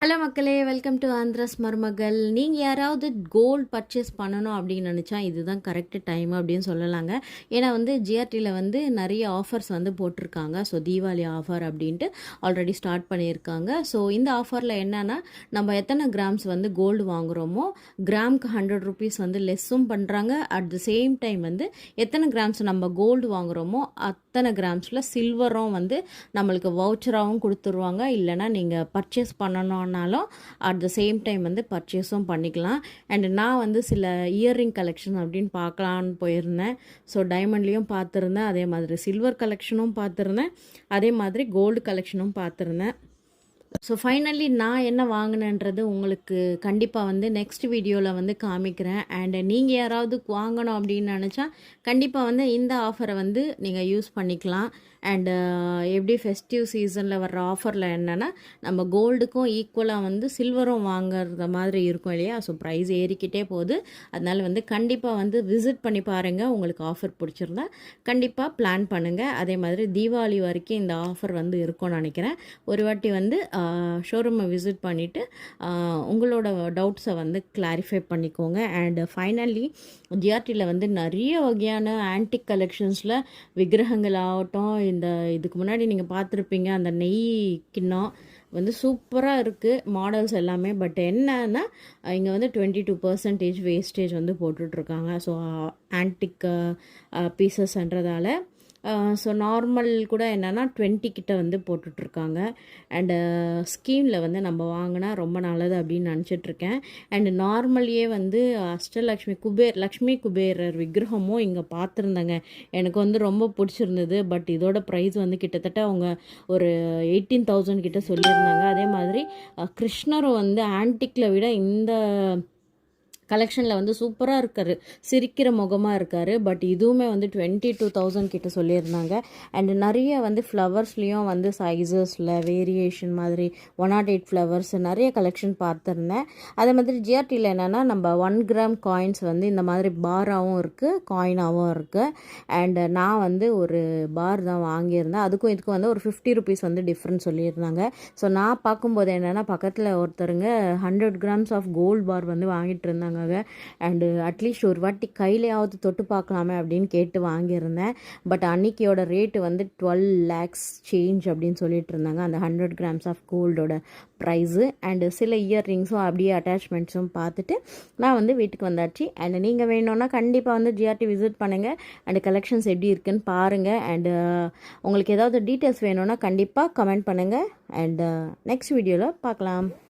Hello மக்களே, welcome to Andhras மருமகள். நீங்கள் யாராவது கோல்டு பர்ச்சேஸ் பண்ணணும் அப்படின்னு நினச்சா இதுதான் கரெக்டு டைம் அப்படின்னு சொல்லலாங்க. ஏன்னா ஜிஆர்டியில் நிறைய ஆஃபர்ஸ் போட்டிருக்காங்க. ஸோ தீபாவளி ஆஃபர் அப்படின்ட்டு ஆல்ரெடி ஸ்டார்ட் பண்ணியிருக்காங்க. ஸோ இந்த ஆஃபரில் என்னென்னா, நம்ம எத்தனை கிராம்ஸ் கோல்டு வாங்குகிறோமோ கிராமுக்கு 100 ருபீஸ் லெஸ்ஸும் பண்ணுறாங்க. அட் த சேம் டைம் எத்தனை கிராம்ஸ் நம்ம கோல்டு வாங்குகிறோமோ அத்தனை கிராம்ஸில் சில்வரும் நம்மளுக்கு வவுச்சராகவும் கொடுத்துருவாங்க. இல்லைனா நீங்கள் பர்ச்சேஸ் பண்ணணும் அட் த சேம் டைம் பர்ச்சேஸும் பண்ணிக்கலாம். அண்ட் நான் சில இயர்ரிங் கலெக்ஷன் அப்படின்னு பார்க்கலான்னு போயிருந்தேன். ஸோ டைமண்ட்லேயும் பார்த்துருந்தேன், அதே மாதிரி சில்வர் கலெக்ஷனும் பார்த்துருந்தேன், அதே மாதிரி கோல்டு கலெக்ஷனும் பார்த்துருந்தேன். ஸோ ஃபைனலி நான் என்ன வாங்கினேன்றது உங்களுக்கு கண்டிப்பாக நெக்ஸ்ட் வீடியோவில் காமிக்கிறேன். அண்ட் நீங்கள் யாராவது வாங்கணும் அப்படின்னு நினச்சா கண்டிப்பாக இந்த ஆஃபரை நீங்கள் யூஸ் பண்ணிக்கலாம். அண்டு எப்படி ஃபெஸ்டிவ் சீசனில் வர்ற ஆஃபரில் என்னென்னா, நம்ம கோல்டுக்கும் ஈக்குவலாக சில்வரும் வாங்குற மாதிரி இருக்கும் இல்லையா. ஸோ ப்ரைஸ் ஏறிக்கிட்டே போகுது. அதனால் கண்டிப்பாக விசிட் பண்ணி பாருங்கள். உங்களுக்கு ஆஃபர் பிடிச்சிருந்தா கண்டிப்பாக பிளான் பண்ணுங்கள். அதே மாதிரி தீபாவளி வரைக்கும் இந்த ஆஃபர் இருக்கும்னு நினைக்கிறேன். ஒரு வாட்டி ஷோரூமை விசிட் பண்ணிவிட்டு உங்களோட டவுட்ஸை கிளாரிஃபை பண்ணிக்கோங்க. அண்ட் ஃபைனலி ஜிஆர்டியில் நிறைய வகையான ஆன்டிக் கலெக்ஷன்ஸில் விக்கிரகங்கள் ஆகட்டும், இந்த இதுக்கு முன்னாடி நீங்கள் பார்த்துருப்பீங்க அந்த நெய் கிண்ணம் சூப்பராக இருக்குது மாடல்ஸ் எல்லாமே. பட் என்னன்னா இங்கே 22% வேஸ்டேஜ் போட்டுட்ருக்காங்க. ஸோ ஆன்டிக் பீசஸ்ன்றதால ஸோ நார்மல் கூட என்னென்னா 20 கிட்ட போட்டுட்ருக்காங்க. அண்டு ஸ்கீமில் நம்ம வாங்கினா ரொம்ப நல்லது அப்படின்னு நினச்சிட்ருக்கேன். அண்டு நார்மலியே அஷ்டலக்ஷ்மி லக்ஷ்மி குபேரர் விக்கிரகமும் இங்கே பார்த்துருந்தேங்க. எனக்கு ரொம்ப பிடிச்சிருந்தது. பட் இதோட ப்ரைஸ் கிட்டத்தட்ட அவங்க ஒரு 18,000 கிட்ட சொல்லியிருந்தாங்க. அதே மாதிரி கிருஷ்ணரும் ஆன்டிக்கில் விட இந்த கலெக்ஷனில் சூப்பராக இருக்கார், சிரிக்கிற முகமாக இருக்கார். பட் இதுவுமே 22,000 கிட்ட சொல்லியிருந்தாங்க. அண்டு நிறைய ஃப்ளவர்ஸ்லேயும் சைஸஸில் வேரியேஷன் மாதிரி 108 ஃப்ளவர்ஸ் நிறைய கலெக்ஷன் பார்த்துருந்தேன். அதே மாதிரி ஜிஆர்டியில் என்னென்னா, நம்ம 1 கிராம் காயின்ஸ் இந்த மாதிரி பாராகவும் இருக்குது, காயினாகவும் இருக்குது. அண்டு நான் ஒரு பார் தான் வாங்கியிருந்தேன். அதுக்கும் இதுக்கும் ஒரு 50 ருபீஸ் டிஃப்ரெண்ட் சொல்லியிருந்தாங்க. ஸோ நான் பார்க்கும்போது என்னென்னா, பக்கத்தில் ஒருத்தருங்க 100 கிராம்ஸ் ஆஃப் கோல்டு பார் வாங்கிட்டு இருந்தாங்க. அண்டு அட்லீஸ்ட் ஒரு வாட்டி கையிலையாவது தொட்டு பார்க்கலாமே அப்படின்னு கேட்டு வாங்கியிருந்தேன். பட் அன்னைக்கியோட ரேட்டு 12 lakhs சேஞ்ச் அப்படின்னு சொல்லிட்டு இருந்தாங்க அந்த 100 கிராம்ஸ் ஆஃப் கோல்டோட ப்ரைஸு. அண்டு சில இயர்ரிங்ஸும் அப்படியே அட்டாச்மெண்ட்ஸும் பார்த்துட்டு நான் வீட்டுக்கு வந்தாச்சு. அண்டு நீங்கள் வேணும்னா கண்டிப்பாக ஜிஆர்டி விசிட் பண்ணுங்கள். அண்டு கலெக்ஷன்ஸ் எப்படி இருக்குன்னு பாருங்கள். அண்டு உங்களுக்கு ஏதாவது டீட்டெயில்ஸ் வேணும்னா கண்டிப்பாக கமெண்ட் பண்ணுங்கள். அண்டு நெக்ஸ்ட் வீடியோவில் பார்க்கலாம்.